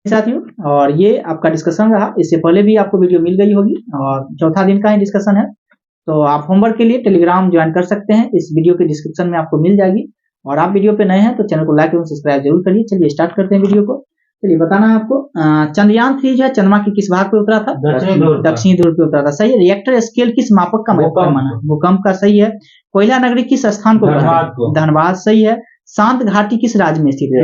साथियों, और ये आपका डिस्कशन रहा। इससे पहले भी आपको वीडियो मिल गई होगी और चौथा दिन का ही डिस्कशन है। तो आप होमवर्क के लिए टेलीग्राम ज्वाइन कर सकते हैं, इस वीडियो के डिस्क्रिप्शन में आपको मिल जाएगी। और आप वीडियो पे नए हैं तो चैनल को लाइक एवं सब्सक्राइब जरूर करिए। चलिए स्टार्ट करते हैं वीडियो को। चलिए बताना है आपको, चंद्रयान 3 जो है चंद्रमा के किस भाग पे उतरा था? दक्षिणी ध्रुव पे उतरा था। सही है। रिएक्टर स्केल किस मापक का माना? भूकंप का। सही है। कोयला नगरी किस स्थान को कहते हैं? धनबाद। सही है। शांत घाटी किस राज्य में स्थित है?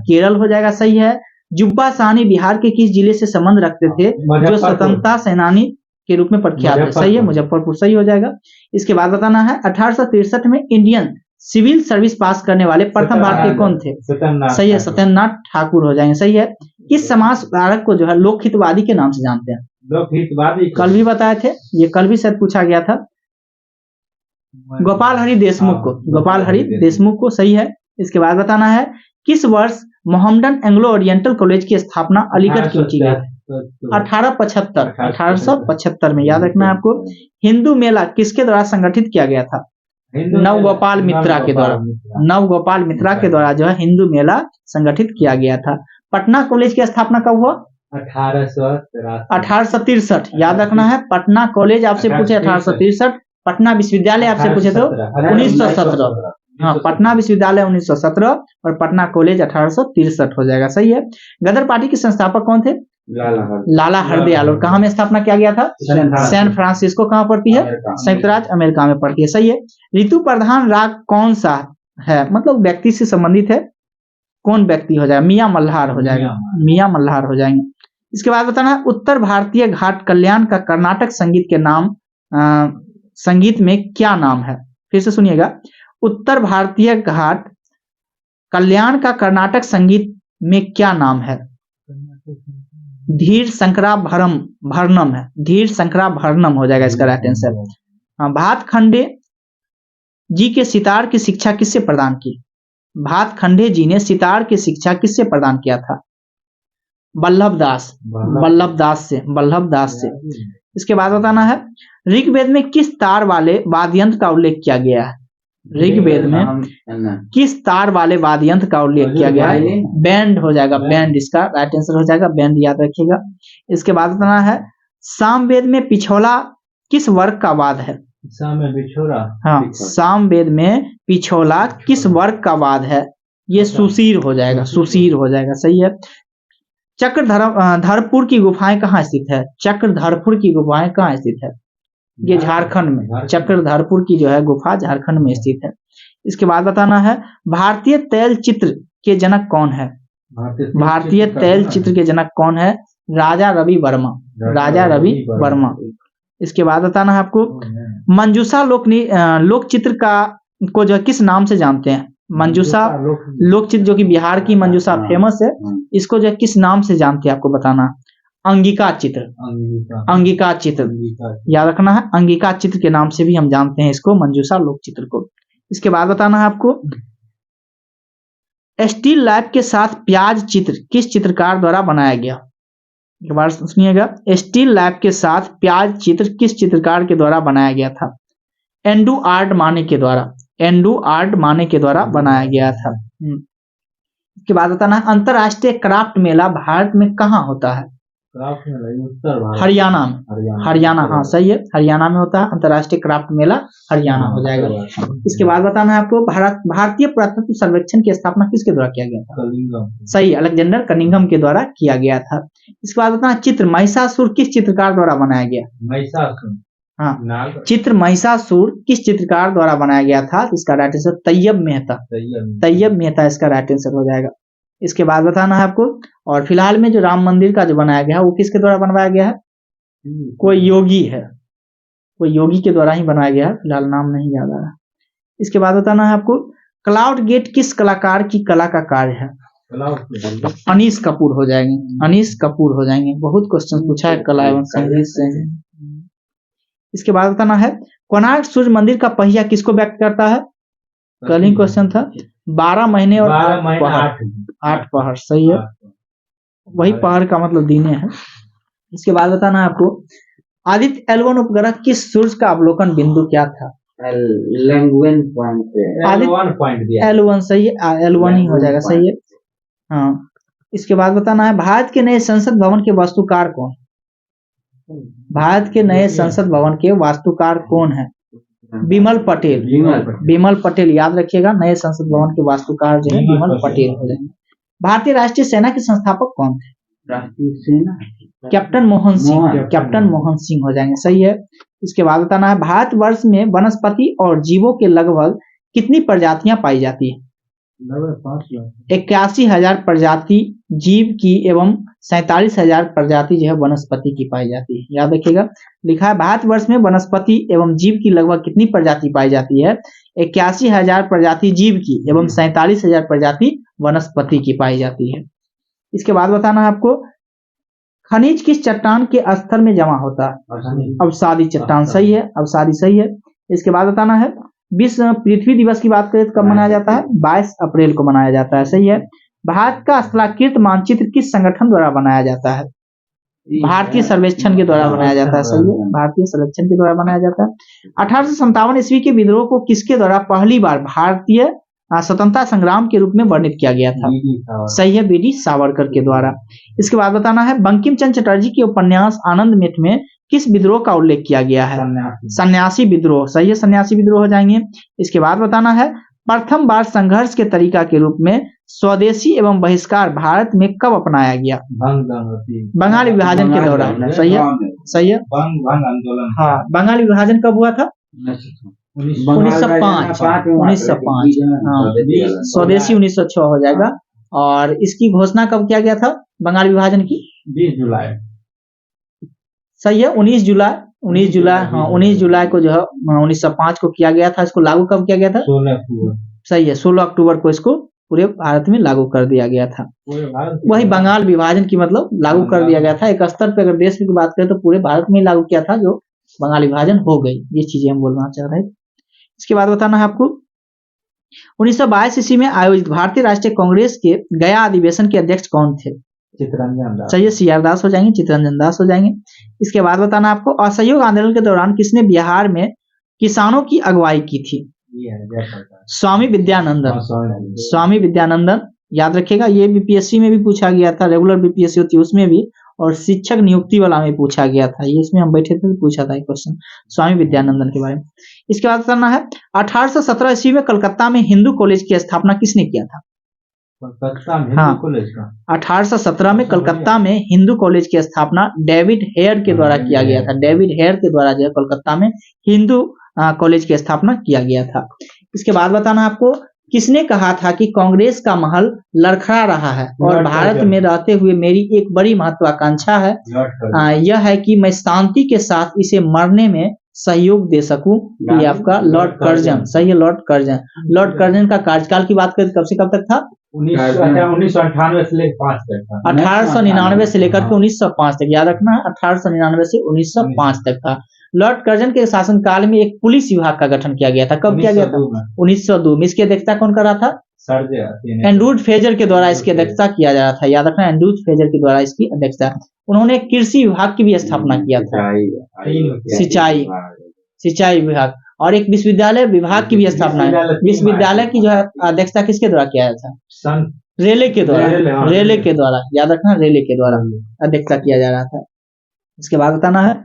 केरल हो जाएगा। सही है। जुब्बा साहनी बिहार के किस जिले से संबंध रखते थे जो स्वतंत्रता सेनानी के रूप में प्रख्यात है? सही है। मुजफ्फरपुर। सही हो जाएगा। इसके बाद बताना है 1863 में इंडियन सिविल सर्विस पास करने वाले प्रथम भारतीय कौन थे? सही है। सत्येंद्रनाथ ठाकुर हो जाएंगे। सही है। किस समाज सुधारक को जो है लोकहितवादी के नाम से जानते हैं? लोकहितवादी कल भी बताए थे, ये कल भी शायद पूछा गया था। गोपाल हरि देशमुख को। गोपाल हरि देशमुख को। सही है। इसके बाद बताना है किस वर्ष मोहम्मडन एंग्लो ओरिएंटल कॉलेज की स्थापना अलीगढ़ क्यों की गई? 1875 में। याद रखना है आपको। हिंदू मेला किसके द्वारा संगठित किया गया था? नवगोपाल मित्रा के द्वारा। नवगोपाल मित्रा के द्वारा जो है हिंदू मेला संगठित किया गया था। पटना कॉलेज की स्थापना कब हुआ? 1863। याद रखना है। पटना कॉलेज आपसे पूछे 1863, पटना विश्वविद्यालय आपसे पूछे तो 1917। हाँ, पटना विश्वविद्यालय 1917 और पटना कॉलेज 1863 हो जाएगा। सही है। गदर पार्टी के संस्थापक कौन थे? लाला हरदयाल। और कहाँ में स्थापना किया गया था? San Francisco. कहाँ पड़ती है? संयुक्त राज्य अमेरिका में पड़ती है। सही है। ऋतु प्रधान राग कौन सा है? मतलब व्यक्ति से संबंधित है। कौन व्यक्ति हो जाएगा? मियां मल्हार हो जाएगा। मियां मल्हार हो जाएंगे। इसके बाद बताना उत्तर भारतीय घाट कल्याण का कर्नाटक संगीत के नाम संगीत में क्या नाम है? फिर से सुनिएगा। उत्तर भारतीय घाट कल्याण का कर्नाटक संगीत में क्या नाम है? धीर शंकराभरणम है। धीर शंकराभरणम हो जाएगा इसका राइट आंसर। भातखंडे जी के सितार की शिक्षा किससे प्रदान की? भातखंडे जी ने सितार की शिक्षा किससे प्रदान किया था? वल्लभ दास से। इसके बाद बताना है ऋग्वेद में किस तार वाले वाद्ययंत्र का उल्लेख किया गया है? ऋग्वेद में किस तार वाले वाद्ययंत्र का उल्लेख किया गया है? बैंड हो जाएगा। बैंड इसका राइट आंसर हो जाएगा। बैंड याद रखिएगा। इसके बाद बताना है सामवेद में पिछोला किस वर्ग का वाद है? हाँ, सामवेद में पिछोला किस वर्ग का वाद है? ये सुशीर हो जाएगा। सुशीर हो जाएगा। सही है। चक्रधरपुर की गुफाएं कहाँ स्थित है? चक्रधरपुर की गुफाएं कहाँ स्थित है? ये झारखंड में। चक्रधरपुर की जो है गुफा झारखंड में स्थित है। इसके बाद बताना है भारतीय तैल चित्र के जनक कौन है? भारतीय तैल चित्र के जनक कौन है? राजा रवि वर्मा। राजा रवि वर्मा। इसके बाद बताना है आपको मंजूषा लोक चित्र का को जो किस नाम से जानते हैं? मंजूषा लोक चित्र जो कि बिहार की मंजूषा फेमस है, इसको जो किस नाम से जानते हैं आपको बताना। अंगिका चित्र। अंगिका चित्र याद रखना है। अंगिका चित्र के नाम से भी हम जानते हैं इसको, मंजूषा लोक चित्र को। इसके बाद बताना है आपको स्टील लाइफ के साथ प्याज चित्र किस चित्रकार द्वारा बनाया गया? एक बार सुनिएगा। स्टील लाइफ के साथ प्याज चित्र किस चित्रकार के द्वारा बनाया गया था? एंडू आर्ट माने के द्वारा। एंडू आर्ट माने के द्वारा बनाया गया था। इसके बाद बताना है अंतरराष्ट्रीय क्राफ्ट मेला भारत में कहाँ होता है? हरियाणा में। हरियाणा। हाँ सही है। हरियाणा में होता है अंतरराष्ट्रीय क्राफ्ट मेला। हरियाणा हो जाएगा। इसके बाद बताना है आपको भारतीय पुरातत्व सर्वेक्षण की स्थापना किसके द्वारा किया गया था? सही, अलेक्जेंडर कनिंघम के द्वारा किया गया था। इसके बाद बताना चित्र महिषासुर किस चित्रकार द्वारा बनाया गया? महिषासुर। हाँ, चित्र महिषासुर किस चित्रकार द्वारा बनाया गया था? इसका राइट आंसर तैयब मेहता। तैयब मेहता इसका राइट आंसर हो जाएगा। इसके बाद बताना है आपको और फिलहाल में जो राम मंदिर का जो बनाया गया है वो किसके द्वारा बनवाया गया है? कोई योगी है। कोई योगी के द्वारा ही बनाया गया है। फिलहाल नाम नहीं याद आ रहा। इसके बाद बताना है आपको क्लाउड गेट किस कलाकार की कला का कार्य है? अनीश कपूर हो जाएंगे। अनीश कपूर हो जाएंगे। बहुत क्वेश्चन पूछा है कला एवं संगीत से। इसके बाद बताना है कोणार्क सूर्य मंदिर का पहिया किसको व्यक्त करता है? कल ही क्वेश्चन था। 12 महीने और 8 पहाड़। सही है। वही पहाड़ का मतलब दीने है। इसके बाद बताना है आपको आदित्य L1 उपग्रह किस सूर्य का अवलोकन बिंदु क्या था? L1 पॉइंट L1 सही है। L1 ही हो जाएगा। सही है। हाँ, इसके बाद बताना है भारत के नए संसद भवन के वास्तुकार कौन? भारत के नए संसद भवन के वास्तुकार कौन है? बिमल पटेल। बिमल पटेल याद रखिएगा, नए संसद भवन के वास्तुकार जो है बिमल पटेल हो जाएंगे। भारतीय राष्ट्रीय सेना के संस्थापक कौन थे? राष्ट्रीय सेना कैप्टन मोहन सिंह। कैप्टन मोहन सिंह हो जाएंगे, सही है। इसके बाद बताना है भारतवर्ष में वनस्पति और जीवों के लगभग कितनी प्रजातियां पाई जाती है? 81,000 प्रजाति जीव की एवं 47,000 प्रजाति जो है वनस्पति की पाई जाती है। याद रखिएगा, लिखा है भारतवर्ष में वनस्पति एवं जीव की लगभग कितनी प्रजाति पाई जाती है? 81,000 प्रजाति जीव की एवं 47,000 प्रजाति वनस्पति की पाई जाती है। इसके बाद बताना है आपको खनिज किस चट्टान के स्तर में जमा होता है? अवसादी चट्टान, सही है, अवसादी सही है। इसके बाद बताना है विश्व पृथ्वी दिवस की बात करें तो कब मनाया जाता है? 22 अप्रैल को मनाया जाता है, सही है। भारत का स्थलाकृत मानचित्र किस संगठन द्वारा बनाया जाता है? भारतीय सर्वेक्षण के द्वारा बनाया जाता है, सही है, भारतीय सर्वेक्षण के द्वारा बनाया जाता है। 1857 ईस्वी के विद्रोह को किसके द्वारा पहली बार भारतीय स्वतंत्रता संग्राम के रूप में वर्णित किया गया था? सही है, बीडी सावरकर के द्वारा। इसके बाद बताना है बंकिम चंद्र चटर्जी के उपन्यास आनंद मिठ में किस विद्रोह का उल्लेख किया गया है? सन्यासी विद्रोह, सही है, सन्यासी विद्रोह हो जाएंगे। इसके बाद बताना है प्रथम बार संघर्ष के तरीका के रूप में स्वदेशी एवं बहिष्कार भारत में कब अपनाया गया? बंगाल विभाजन के दौरान, सही है, सही है। हाँ, बंगाल विभाजन कब हुआ था? 1905। हाँ, स्वदेशी 1906 हो जाएगा। और इसकी घोषणा कब किया गया था बंगाल विभाजन की? 20 जुलाई, सही है, 19 जुलाई। हाँ, 19 जुलाई को जो है 1905 को किया गया था। इसको लागू कब किया गया था? 16 अक्टूबर, सही है, 16 अक्टूबर को इसको पूरे भारत में लागू कर दिया गया था। वही बंगाल विभाजन की मतलब लागू कर दिया गया था। एक स्तर पे अगर देश की बात करें तो पूरे भारत में लागू किया था, जो बंगाल विभाजन हो गई। ये चीजें हम बोलना चाह रहे हैं। इसके बाद बताना है आपको 1922 ईस्वी में आयोजित भारतीय राष्ट्रीय कांग्रेस के गया अधिवेशन के अध्यक्ष कौन थे? चित्तरंजन दास, सही है, सीआर दास हो जाएंगे, चित्तरंजन दास हो जाएंगे। इसके बाद बताना आपको असहयोग आंदोलन के दौरान किसने बिहार में किसानों की अगुवाई की थी? स्वामी विद्यानंदन। स्वामी विद्यानंदन याद रखिएगा, ये बीपीएससी में भी पूछा गया था, रेगुलर बीपीएससी होती है उसमें भी, और शिक्षक नियुक्ति वाला में पूछा गया था। ये इसमें हम बैठे थे, पूछा था एक क्वेश्चन स्वामी विद्यानंदन के बारे में। इसके बाद करना है 1817 ईस्वी में कलकत्ता में हिंदू कॉलेज की स्थापना किसने किया था? हाँ, 1817 में कलकत्ता में हिंदू कॉलेज की स्थापना डेविड हेयर के द्वारा किया गया था। डेविड हेयर के द्वारा जो है कलकत्ता में हिंदू कॉलेज की स्थापना किया गया था। इसके बाद बताना आपको किसने कहा था कि कांग्रेस का महल लड़खड़ा रहा है और भारत में रहते हुए मेरी एक बड़ी महत्वाकांक्षा है, यह है कि मैं शांति के साथ इसे मरने में सहयोग दे सकूं। ये आपका लॉर्ड कर्जन, सही है, लॉर्ड कर्जन। लॉर्ड कर्जन का कार्यकाल की बात करें कब से कब तक था? 1998 से लेकर 5 तक था। 1899 से लेकर के 1905 तक, याद रखना, 1899 से 1905 तक था। लॉर्ड कर्जन के शासनकाल में एक पुलिस विभाग का गठन किया गया था। कब किया गया था? 1902 में। इसकी अध्यक्षता कौन कर रहा था? एंड्रू फ्रेजर के द्वारा इसकी अध्यक्षता किया जा रहा था। याद रखना, एंड्रू फ्रेजर के द्वारा इसकी अध्यक्षता। उन्होंने कृषि विभाग की भी स्थापना किया था, सिंचाई विभाग, और एक विश्वविद्यालय विभाग की भी स्थापना है। विश्वविद्यालय की जो है अध्यक्षता किसके द्वारा किया जाता है? रेले के द्वारा। रेले के द्वारा, याद रखना, रेले के द्वारा अध्यक्षता किया जा रहा था। इसके बाद बताना है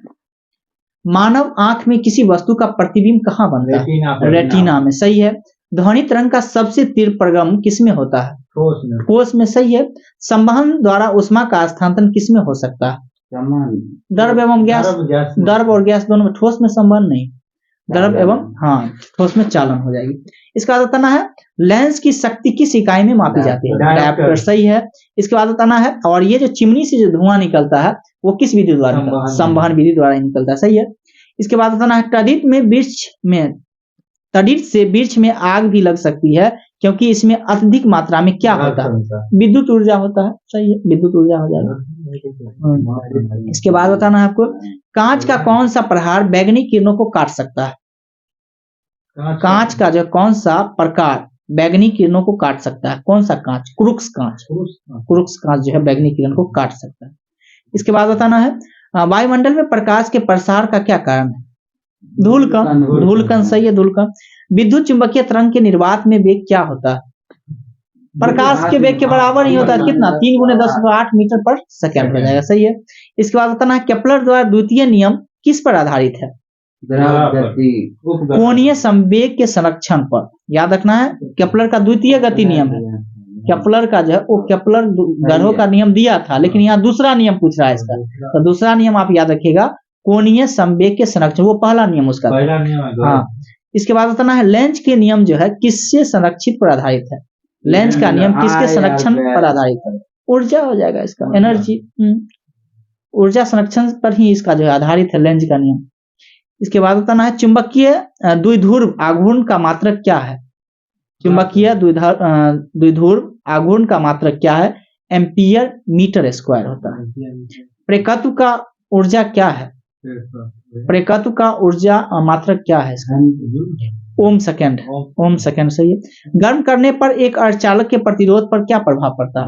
मानव आंख में किसी वस्तु का प्रतिबिंब कहाँ बनता है? रेटिना में, सही है। ध्वनि तरंग का सबसे तीव्र प्रगम किसमें होता है? ठोस में, सही है। संवहन द्वारा उष्मा का स्थानांतरण किसमें हो सकता है? द्रव एवं गैस। द्रव और गैस दोनों में, ठोस में संवहन नहीं, द्रव एवं, हाँ, ठोस में चालन हो जाएगी। इसका बाद बताना है लेंस की शक्ति किस इकाई में मापी जाती है? डायोप्टर, सही है। इसके बाद बताना है और ये जो चिमनी से जो धुआं निकलता है वो किस विधि द्वारा निकलता है? संवहन विधि द्वारा ही निकलता है, सही है। इसके बाद बताना है तड़ित से वृक्ष में आग भी लग सकती है क्योंकि इसमें अत्यधिक मात्रा में क्या होता है? विद्युत ऊर्जा होता है, सही है, विद्युत ऊर्जा हो जाएगा। इसके बाद बताना है आपको कांच का कौन सा प्रहार बैगनी किरणों को काट सकता है? कांच का जो कौन सा प्रकार बैगनी किरणों को काट सकता है? कौन सा कांच? क्रूक्स कांच। क्रूक्स कांच जो है बैगनी किरण को काट सकता है। इसके बाद बताना है वायुमंडल में प्रकाश के प्रसार का क्या कारण है? धूलकण। धूलकण, सही है, धूलकण। विद्युत चुंबकीय तरंग के निर्वात में वेग क्या होता है? प्रकाश के वेग के बराबर ही होता है, कितना 3 गुने 10⁸ मीटर पर सेकंड हो जाएगा, सही है। इसके बाद बताना है केपलर द्वारा द्वितीय नियम किस पर आधारित है? कोणीय संवेग के संरक्षण पर। याद रखना है केपलर का द्वितीय गति नियम है। केपलर का जो है वो केपलर ग्रहों का नियम दिया था, लेकिन यहाँ दूसरा नियम पूछ रहा है इसका, तो दूसरा नियम आप याद रखिएगा, कोणीय संवेग के संरक्षण, वो पहला नियम उसका पहला नियम है। हाँ। इसके बाद बताना है लेंज के नियम जो है किससे संरक्षित पर आधारित है? लेंज का नियम किसके संरक्षण पर आधारित है? ऊर्जा हो जाएगा इसका, एनर्जी, ऊर्जा संरक्षण पर ही इसका जो है आधारित है लेंज का नियम। इसके बाद बताना है चुंबकीय द्विध्रुव आघूर्ण का मात्रक क्या है? चुंबकीय द्विध्रुव आघूर्ण का मात्रक क्या है? एम्पियर मीटर स्क्वायर होता है। प्रेकत्व का ऊर्जा क्या है? प्रेकत्व का ऊर्जा मात्रक क्या है इसका? ओम सेकंड, ओम सेकंड, सही है। गर्म करने पर एक अर्धचालक के प्रतिरोध पर क्या प्रभाव पड़ता है?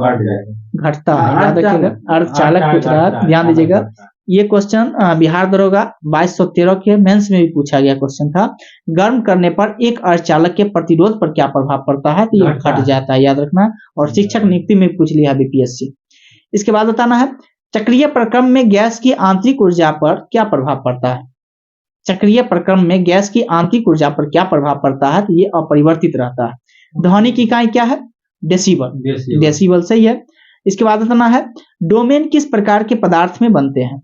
घटता है, याद रखिएगा। अर्धचालक पूछ रहा है, ध्यान दीजिएगा। ये क्वेश्चन बिहार दरोगा 2213 के मेंस में भी पूछा गया क्वेश्चन था। गर्म करने पर एक अर्धचालक के प्रतिरोध पर क्या प्रभाव पड़ता है? तो ये घट जाता है, याद रखना। और शिक्षक नियुक्ति में पूछ लिया बीपीएससी। इसके बाद बताना है चक्रीय प्रक्रम में गैस की आंतरिक ऊर्जा पर क्या प्रभाव पड़ता है? चक्रीय प्रक्रम में गैस की आंतरिक ऊर्जा पर क्या प्रभाव पड़ता है? तो ये अपरिवर्तित रहता है। ध्वनि की इकाई क्या है? डेसिबल, डेसिबल, सही है। इसके बाद बताना है डोमेन किस प्रकार के पदार्थ में बनते हैं?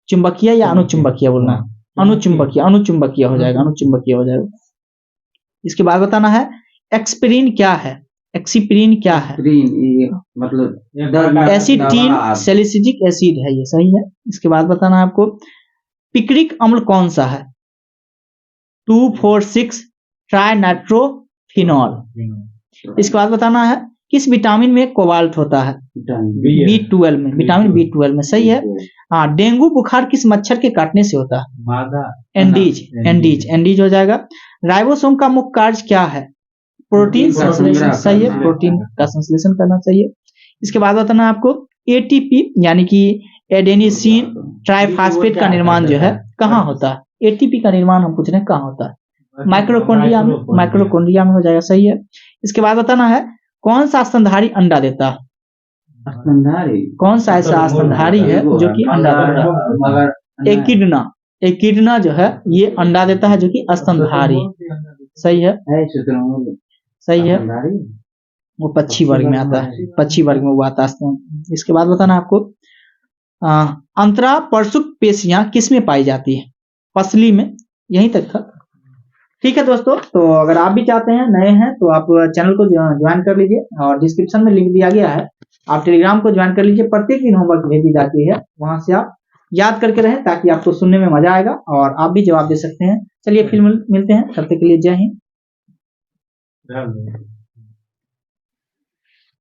चुंबकीय या अनुचुंबकीय बोलना है? अनुचुंबकीय, अनुचुंबकीय हो जाएगा, अनुचुंबकीय हो जाएगा। इसके बाद बताना है एक्सपिरिन क्या है? एक्सिपिरिन क्या है? मतलब एसिटिल सैलिसिलिक एसिड है, ये सही है। इसके बाद बताना है आपको पिक्रिक अम्ल कौन सा है? 2,4,6 ट्राइनाइट्रोफिनॉल। इसके बाद बताना है किस विटामिन में कोबाल्ट होता है? B12 में, विटामिन B12 में, सही है। हाँ, डेंगू बुखार किस मच्छर के काटने से होता है? एंडीज, एंडीज, एंडीज हो जाएगा। राइबोसोम का मुख्य कार्य क्या है? प्रोटीन संश्लेषण, सही है, प्रोटीन का संश्लेषण करना चाहिए। इसके बाद बताना आपको एटीपी यानी कि एडेनिसिन ट्राइफॉस्फेट का निर्माण जो है कहाँ होता है? एटीपी का निर्माण हम पूछ रहे हैं कहाँ होता है? माइक्रोकोन्ड्रिया में, माइक्रोकोन्ड्रिया में हो जाएगा, सही है। इसके बाद बताना है कौन सा स्तनधारी अंडा देता है? स्तनधारी कौन सा ऐसा स्तनधारी है जो कि अंडा देता है? एकिडना, एकिडना जो है ये अंडा देता है जो कि स्तनधारी, सही है, सही है। वो पक्षी वर्ग में आता है, पक्षी वर्ग में वो आता है। इसके बाद बताना आपको अंतरा परसुक पेशियां किस में पाई जाती है? पसली में। यहीं तक था, ठीक है दोस्तों। तो अगर आप भी चाहते हैं, नए हैं, तो आप चैनल को ज्वाइन कर लीजिए और डिस्क्रिप्शन में लिंक दिया गया है, आप टेलीग्राम को ज्वाइन कर लीजिए। प्रत्येक दिन होमवर्क भेजी जाती है, वहां से आप याद करके रहें ताकि आपको सुनने में मजा आएगा और आप भी जवाब दे सकते हैं। चलिए फिर मिलते हैं, तब तक के लिए जय हिंद।